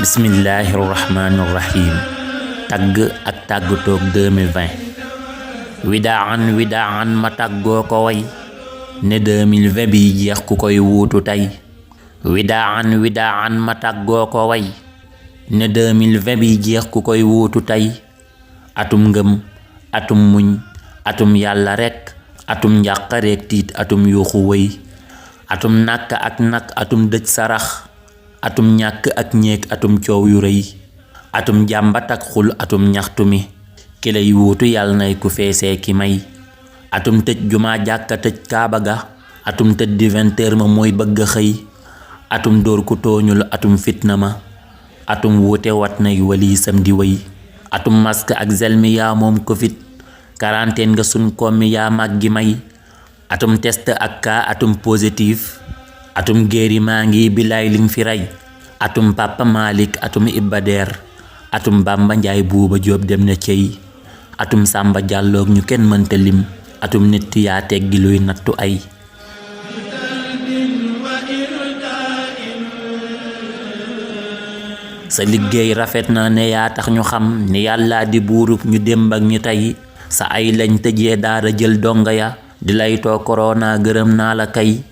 bismillahirrahmanirrahim. Tagg ak tàggatoog 2020. widaan ma tàggoo ko way ne 2020 bi jeex ku koy wuutu tey. widaan ma tàggoo ko way ne 2020 bi jeex ku koy wuutu tey. atum ngëm, atum muñ, atum yàlla rekk, atum njàqareek tiit, atum yuuxu wëy, atum nàkk ak nak, atum dëj sarax, atum ñàkk ak ñéeg, atum coow yu rëy, atum jàmbat ak xul, atum ñaxtu mi ki lay wuutu yàlla nay ku feesee ki may. atum tëj jumaa jàkka tëj kaaba ga, atum tëj di 20 heures ma mooy bëgg xëy, atum dóor ku tooñul, atum fitna ma, atum wuute wat nay waliisam di wëy, atum masque ak zel mi yaa moom covid, quarantaine nga sun koom mi yaa mag gi may, atum test ak kaa, atum positif, atum géeri maa ngi bilaay liñ fi rey, atum Papa Malik, atum Ibader, atum Bamba Njaay Buuba Jóob dem na cey, atum Sàmba Jàlloog ñu kenn mënta lim, atum nit yaa teggi luy nattu ay. sa liggéey rafet na ne yaa tax ñu xam ni yàlla di buurub ñu démb ak ñu tey. sa ay lañ tëjee daara jël donga ya di lay too korona gërëm naa la kay.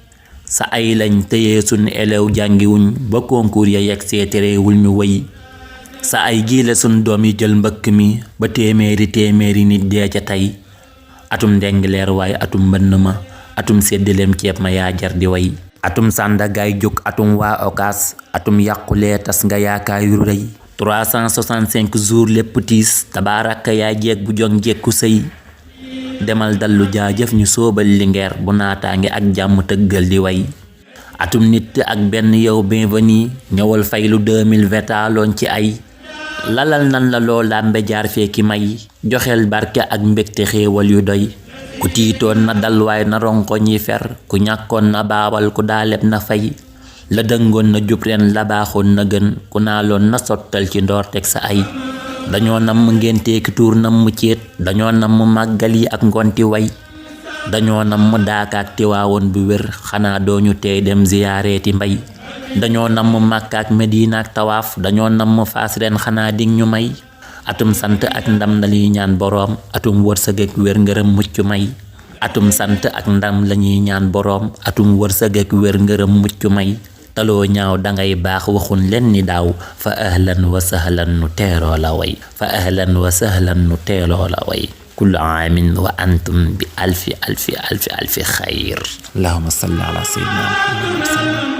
sa ay lañ tëyee sun elew jàngiwuñ ba concours ya yegg seeterewul ñu wëy. sa ay giile sun doom yi jël mbëkk mi ba téeméeri nit dee ca tey. atum ndengleer waaye atum mbënn ma, atum séddaleem ceeb ma yaa jar di way. atum sàndagaay jóg, atum waa okaas, atum yàqulee tas nga yaakaar yu rëy. 365 jours lépp tiis, tabaaraka yaa jeeg bu jong jekku sëy. demal dallu jaajëf ñu soobal lingeer bu naataange ak jàmm tëggal di way. atum nit ak benn yow bienvenue, ñëwal faylu 2020 taaloon ci ay. lalal nan la loo làmbe jaar fee ki may, joxeel barke ak mbégte xéewal yu doy. ku tiitoon na dal waay na ronkoñ yi fer, ku ñàkkoon na baawal ku daaleb na fay. la dëngoon na jub ren la baaxoon na gën, ku naaloon na sottal ci ndoor teg sa ay. dañoo namm ngénteeki tuur namm céet, dañoo namm màggal yi ak ngonti way. dañoo namm daakaak tiwaawoon bu wér, xanaa dooñu tey dem ziyaareeti mbay. dañoo namm màkkaak medina ak tawaaf, dañoo namm faas ren xanaa dig ñu may. atum sant ak ndam lañuy ñaan boroom, atum wërsëg ak wér ngërëm mucc may. atum sant ak ndam lañuy ñaan boroom, atum wërsëg ak wér ngërëm mucc may. taloo ñaaw dangay baax waxun leen ni daaw, fa ahlan wa sahlan nu teeloo la way. fa ahlan wa sahlan nu teeloo la way. kullu aamin wa antum bi alfi xayr. allahumma salli ala sayyidina muhammad.